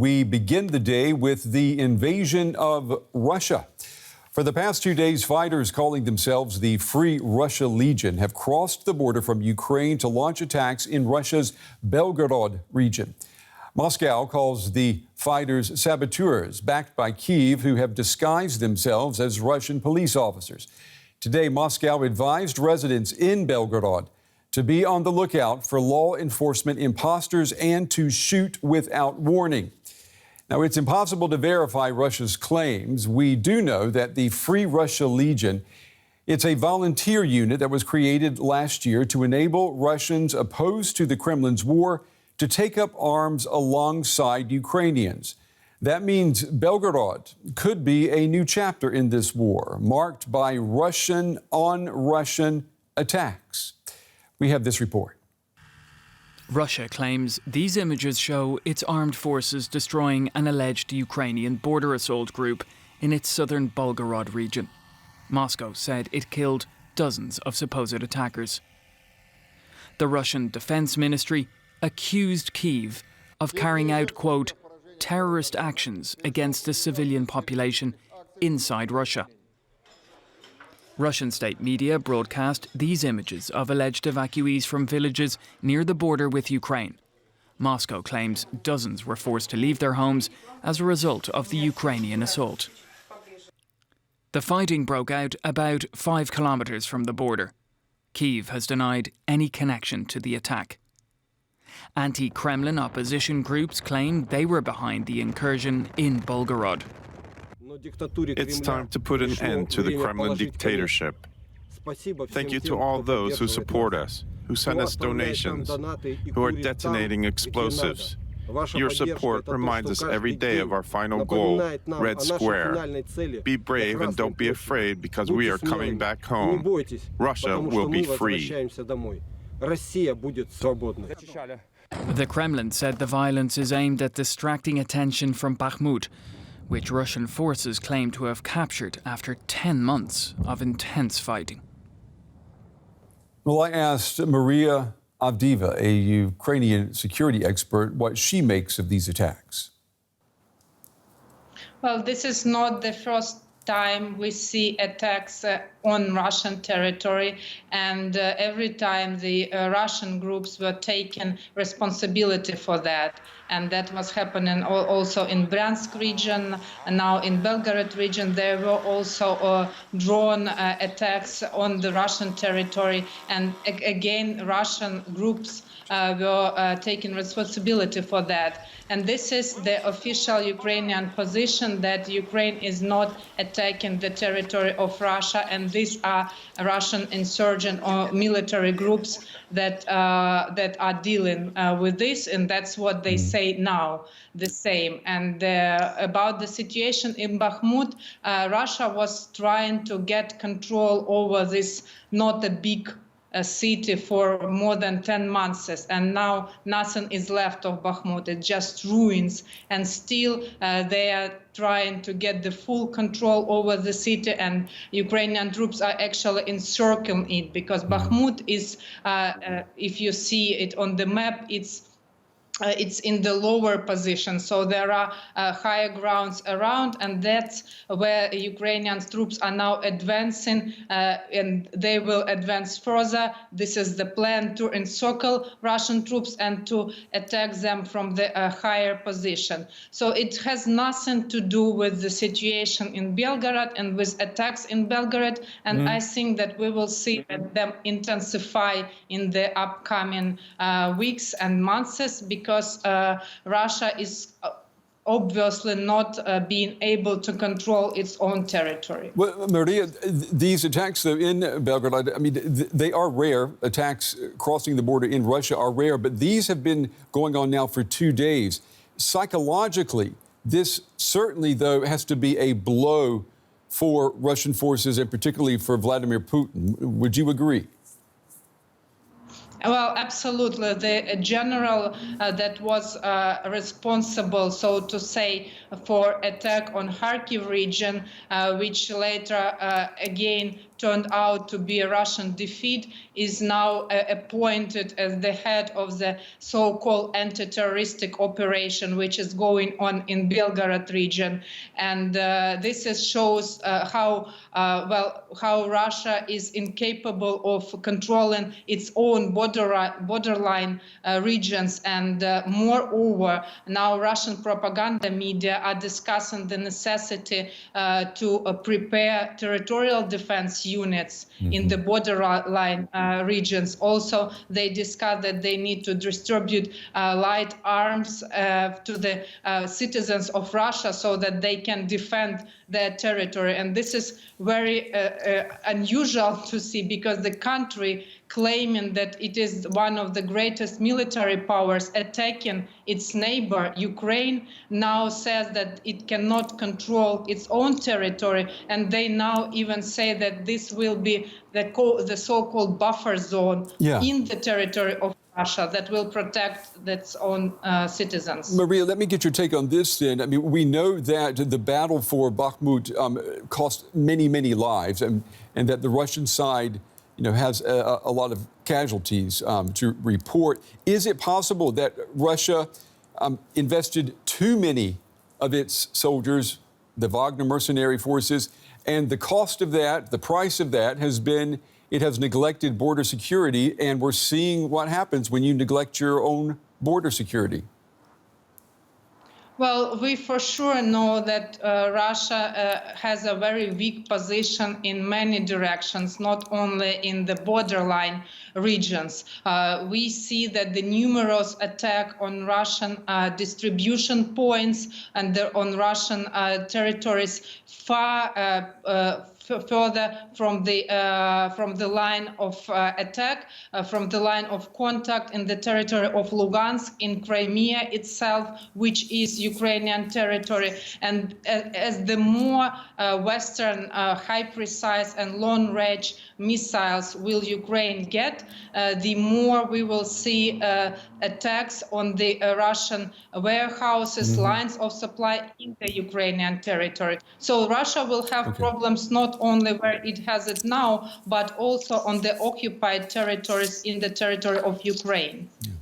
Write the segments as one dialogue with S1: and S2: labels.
S1: We begin the day with the invasion of Russia. For the past 2 days, fighters calling themselves the Free Russia Legion have crossed the border from Ukraine to launch attacks in Russia's Belgorod region. Moscow calls the fighters saboteurs, backed by Kyiv, who have disguised themselves as Russian police officers. Today, Moscow advised residents in Belgorod to be on the lookout for law enforcement imposters and to shoot without warning. Now, it's impossible to verify Russia's claims. We do know that the Free Russia Legion, it's a volunteer unit that was created last year to enable Russians opposed to the Kremlin's war to take up arms alongside Ukrainians. That means Belgorod could be a new chapter in this war, marked by Russian on Russian attacks. We have this report.
S2: Russia claims these images show its armed forces destroying an alleged Ukrainian border assault group in its southern Belgorod region. Moscow said it killed dozens of supposed attackers. The Russian Defense Ministry accused Kyiv of carrying out, quote, terrorist actions against the civilian population inside Russia. Russian state media broadcast these images of alleged evacuees from villages near the border with Ukraine. Moscow claims dozens were forced to leave their homes as a result of the Ukrainian assault. The fighting broke out about 5 kilometers from the border. Kyiv has denied any connection to the attack. Anti-Kremlin opposition groups claim they were behind the incursion in Belgorod.
S3: It's time to put an end to the Kremlin dictatorship. Thank you to all those who support us, who send us donations, who are detonating explosives. Your support reminds us every day of our final goal, Red Square. Be brave and don't be afraid, because we are coming back home. Russia will be free.
S2: The Kremlin said the violence is aimed at distracting attention from Bakhmut, which Russian forces claim to have captured after 10 months of intense fighting.
S1: Well, I asked Maria Avdiva, a Ukrainian security expert, what she makes of these attacks.
S4: Well, this is not the first time we see attacks on Russian territory, and every time the Russian groups were taking responsibility for that. And that was happening also in Bryansk region, and now in Belgorod region. There were also drone attacks on the Russian territory, and again, Russian groups were taking responsibility for that. And this is the official Ukrainian position, that Ukraine is not attacking the territory of Russia, and these are Russian insurgent or military groups that are dealing with this, and that's what they say now, the same. And about the situation in Bakhmut, Russia was trying to get control over this not a big city for more than 10 months, and now nothing is left of Bakhmut. It's just ruins, and still they are trying to get the full control over the city, and Ukrainian troops are actually encircling it, because Bakhmut is, if you see it on the map, it's in the lower position, so there are higher grounds around, and that's where Ukrainian troops are now advancing, and they will advance further. This is the plan, to encircle Russian troops and to attack them from the higher position. So it has nothing to do with the situation in Belgorod and with attacks in Belgorod, and I think that we will see them intensify in the upcoming weeks and months, because Russia is obviously not being able to control its own territory.
S1: Well, Maria, these attacks in Belgorod, I mean, they are rare. Attacks crossing the border in Russia are rare, but these have been going on now for 2 days. Psychologically, this certainly, though, has to be a blow for Russian forces, and particularly for Vladimir Putin. Would you agree?
S4: Well, absolutely. The general that was responsible, so to say, for attack on Kharkiv region, which later again turned out to be a Russian defeat, is now appointed as the head of the so-called anti-terroristic operation, which is going on in Belgorod region. And this shows how Russia is incapable of controlling its own borderline regions. And moreover, now Russian propaganda media are discussing the necessity to prepare territorial defense units in the borderline regions. Also, they discuss that they need to distribute light arms to the citizens of Russia so that they can defend their territory. And this is very unusual to see, because the country claiming that it is one of the greatest military powers attacking its neighbor, Ukraine, now says that it cannot control its own territory. And they now even say that this will be the so-called buffer zone in the territory of Russia that will protect its own citizens.
S1: Maria, let me get your take on this then. I mean, we know that the battle for Bakhmut cost many, many lives, and that the Russian side, has a lot of casualties to report. Is it possible that Russia invested too many of its soldiers, the Wagner mercenary forces, and the cost of that, the price of that has been it has neglected border security, and we're seeing what happens when you neglect your own border security?
S4: Well, we for sure know that Russia has a very weak position in many directions, not only in the borderline regions. We see that the numerous attack on Russian distribution points and on Russian territories far further from the line of attack, from the line of contact in the territory of Lugansk, in Crimea itself, which is Ukrainian territory. And as the more Western high precise and long range missiles will Ukraine get, the more we will see attacks on the Russian warehouses, lines of supply in the Ukrainian territory. So Russia will have problems not only where it has it now, but also on the occupied territories in the territory of Ukraine.
S1: Yeah.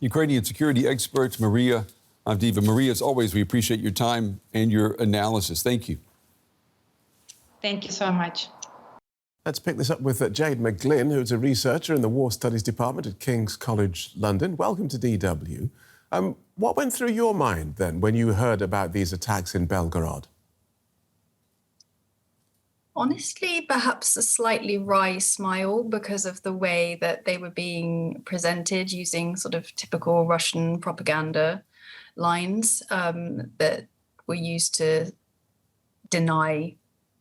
S1: Ukrainian security expert Maria Avdieva. Maria, as always, we appreciate your time and your analysis. Thank you.
S4: Thank you so much.
S5: Let's pick this up with Jade McGlynn, who's a researcher in the War Studies Department at King's College London. Welcome to DW. What went through your mind then when you heard about these attacks in Belgorod?
S6: Honestly, perhaps a slightly wry smile because of the way that they were being presented, using sort of typical Russian propaganda lines that were used to deny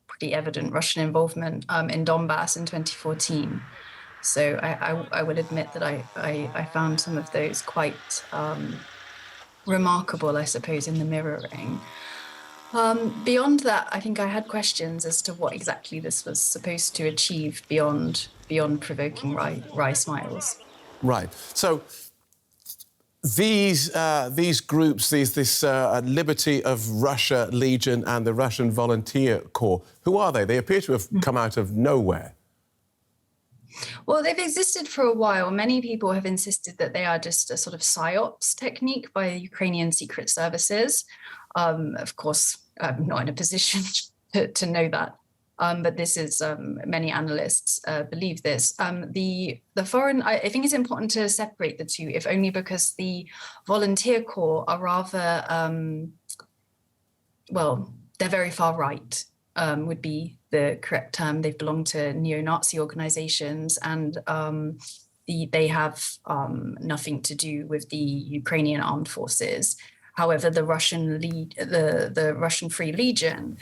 S6: pretty evident Russian involvement in Donbass in 2014. So I would admit that I found some of those quite remarkable, I suppose, in the mirroring. Beyond that, I think I had questions as to what exactly this was supposed to achieve beyond provoking wry smiles.
S5: Right. So these groups, this Liberty of Russia Legion and the Russian Volunteer Corps, who are they? They appear to have come out of nowhere.
S6: Well, they've existed for a while. Many people have insisted that they are just a sort of psyops technique by Ukrainian secret services. Of course, I'm not in a position to know that, but this is many analysts believe this. The foreign, I think it's important to separate the two, if only because the volunteer corps are rather, well, they're very far right, would be the correct term. They've belonged to neo-Nazi organizations, and they have nothing to do with the Ukrainian armed forces. However, the Russian Free Legion,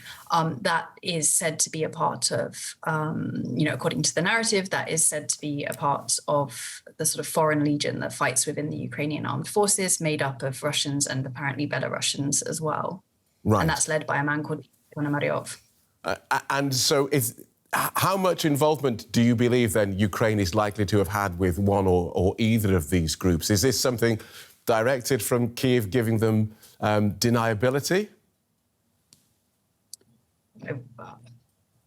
S6: that is said to be a part of, according to the narrative, that is said to be a part of the sort of foreign legion that fights within the Ukrainian armed forces, made up of Russians and apparently Belarusians as well. Right. And that's led by a man called Ponomaryov.
S5: And so how much involvement do you believe then Ukraine is likely to have had with one or either of these groups? Is this something directed from Kyiv, giving them deniability?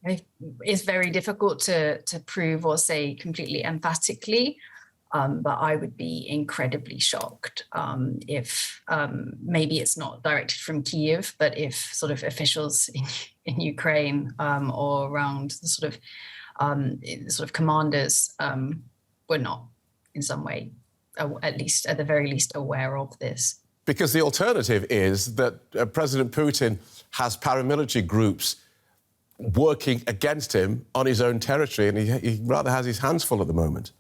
S6: It's very difficult to prove or say completely emphatically, but I would be incredibly shocked if maybe it's not directed from Kyiv, but if sort of officials in Ukraine or around the sort of commanders were not in some way, at the very least, aware of this.
S5: Because the alternative is that President Putin has paramilitary groups working against him on his own territory, and he rather has his hands full at the moment.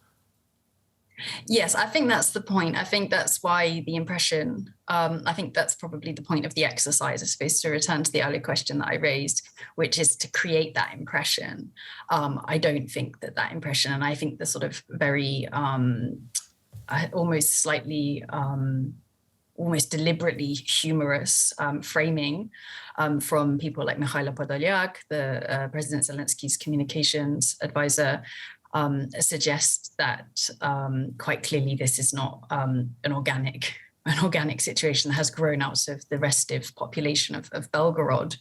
S6: Yes, I think that's the point. I think that's why the impression, I think that's probably the point of the exercise, I suppose, to return to the earlier question that I raised, which is to create that impression. I don't think that impression, and I think the sort of very almost slightly almost deliberately humorous framing from people like Mikhailo Podolyak, the President Zelensky's communications advisor, suggests that quite clearly this is not an organic situation that has grown out of the restive population of Belgorod,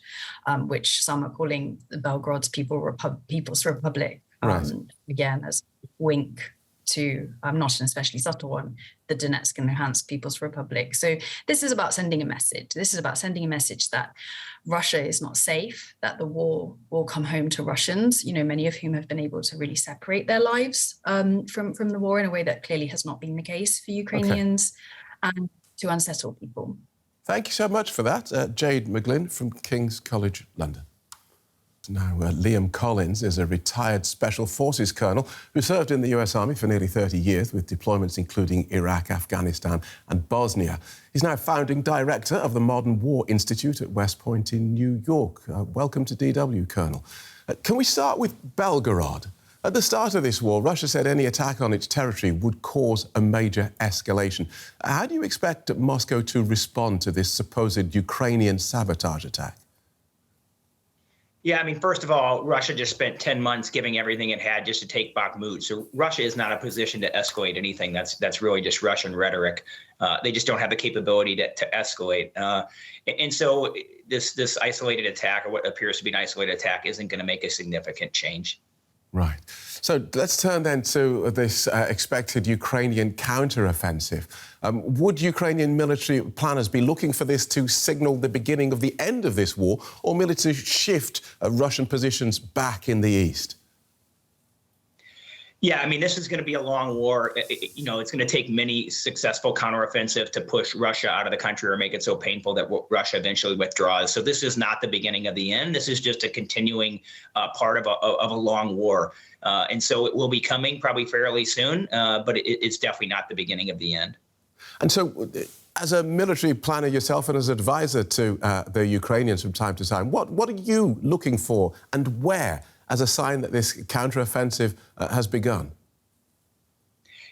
S6: which some are calling the Belgorod's People's Republic,
S5: right.
S6: Again, as a wink to, not an especially subtle one, the Donetsk and Luhansk People's Republic. So this is about sending a message. This is about sending a message that Russia is not safe, that the war will come home to Russians, many of whom have been able to really separate their lives from the war in a way that clearly has not been the case for Ukrainians, and to unsettle people.
S5: Thank you so much for that. Jade McGlynn from King's College London. Now, Liam Collins is a retired Special Forces colonel who served in the US Army for nearly 30 years with deployments including Iraq, Afghanistan and Bosnia. He's now founding director of the Modern War Institute at West Point in New York. Welcome to DW, Colonel. Can we start with Belgorod? At the start of this war, Russia said any attack on its territory would cause a major escalation. How do you expect Moscow to respond to this supposed Ukrainian sabotage attack?
S7: Yeah, I mean, first of all, Russia just spent 10 months giving everything it had just to take Bakhmut. So Russia is not in a position to escalate anything. That's really just Russian rhetoric. They just don't have the capability to escalate. And so this isolated attack, or what appears to be an isolated attack, isn't going to make a significant change.
S5: Right. So let's turn then to this expected Ukrainian counteroffensive. Would Ukrainian military planners be looking for this to signal the beginning of the end of this war, or merely to shift Russian positions back in the east?
S7: Yeah, I mean, this is going to be a long war. It's going to take many successful counteroffensive to push Russia out of the country or make it so painful that Russia eventually withdraws. So this is not the beginning of the end. This is just a continuing part of a long war. And so it will be coming probably fairly soon, but it's definitely not the beginning of the end.
S5: And so as a military planner yourself and as an advisor to the Ukrainians from time to time, what are you looking for and where as a sign that this counteroffensive has begun?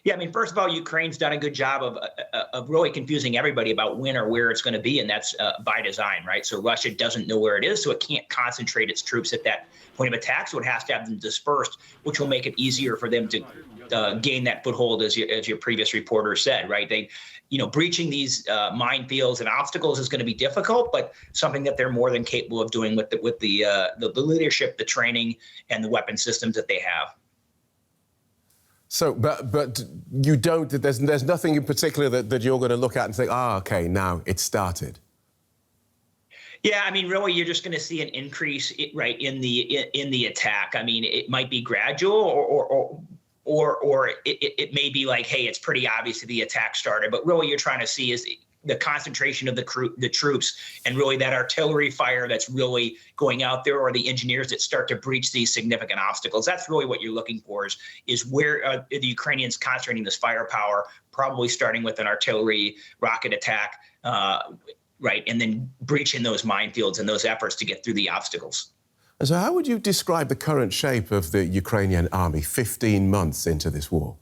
S7: Yeah, I mean, first of all, Ukraine's done a good job of really confusing everybody about when or where it's going to be, and that's by design, right? So Russia doesn't know where it is, so it can't concentrate its troops at that point of attack, so it has to have them dispersed, which will make it easier for them to gain that foothold, as your previous reporter said, right? Breaching these minefields and obstacles is going to be difficult, but something that they're more than capable of doing with the leadership, the training, and the weapon systems that they have.
S5: So, but you don't. There's nothing in particular that you're going to look at and say, okay, now it's started.
S7: Yeah, I mean, really, you're just going to see an increase, right, in the attack. I mean, it might be gradual, or it may be like, hey, it's pretty obvious that the attack started. But really, you're trying to see is the concentration of the troops, and really that artillery fire that's really going out there, or the engineers that start to breach these significant obstacles. That's really what you're looking for, is where the Ukrainians concentrating this firepower, probably starting with an artillery rocket attack, right, and then breaching those minefields and those efforts to get through the obstacles.
S5: So how would you describe the current shape of the Ukrainian army 15 months into this war?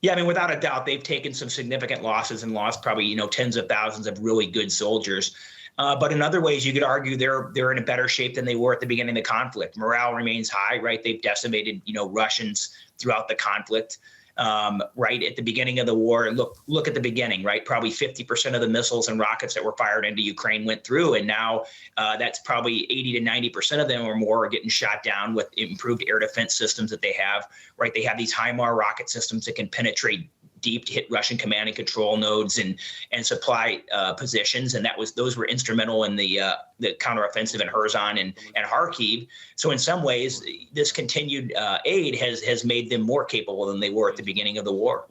S7: Yeah, I mean, without a doubt, they've taken some significant losses and lost probably, tens of thousands of really good soldiers. But in other ways, you could argue they're in a better shape than they were at the beginning of the conflict. Morale remains high, right? They've decimated, Russians throughout the conflict. right at the beginning of the war. Look at the beginning, right? Probably 50% of the missiles and rockets that were fired into Ukraine went through, and now that's probably 80 to 90% of them or more are getting shot down with improved air defense systems that they have, right? They have these HIMARS rocket systems that can penetrate deep to hit Russian command and control nodes and supply positions, and those were instrumental in the counteroffensive in Kherson and Kharkiv. So in some ways, this continued aid has made them more capable than they were at the beginning of the war.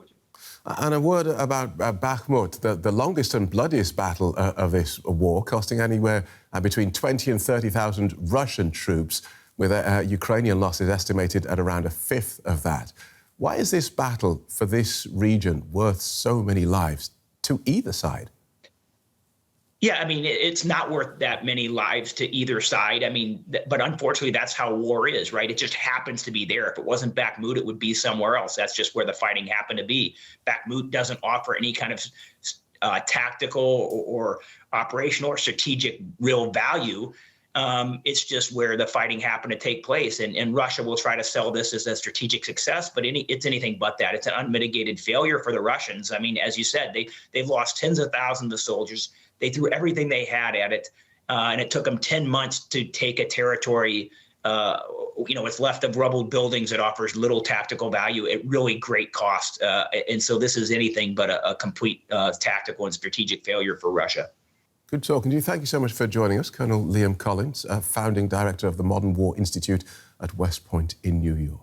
S5: And a word about Bakhmut, the longest and bloodiest battle of this war, costing anywhere between 20 and 30,000 Russian troops, with Ukrainian losses estimated at around a fifth of that. Why is this battle for this region worth so many lives to either side?
S7: Yeah, I mean, it's not worth that many lives to either side. I mean, but unfortunately, that's how war is, right? It just happens to be there. If it wasn't Bakhmut, it would be somewhere else. That's just where the fighting happened to be. Bakhmut doesn't offer any kind of tactical or operational or strategic real value. It's just where the fighting happened to take place. And Russia will try to sell this as a strategic success, but it's anything but that. It's an unmitigated failure for the Russians. I mean, as you said, they've lost tens of thousands of soldiers. They threw everything they had at it, and it took them 10 months to take a territory. It's left of rubble buildings that offers little tactical value at really great cost. And so this is anything but a complete tactical and strategic failure for Russia.
S5: Good talking to you. Thank you so much for joining us, Colonel Liam Collins, founding director of the Modern War Institute at West Point in New York.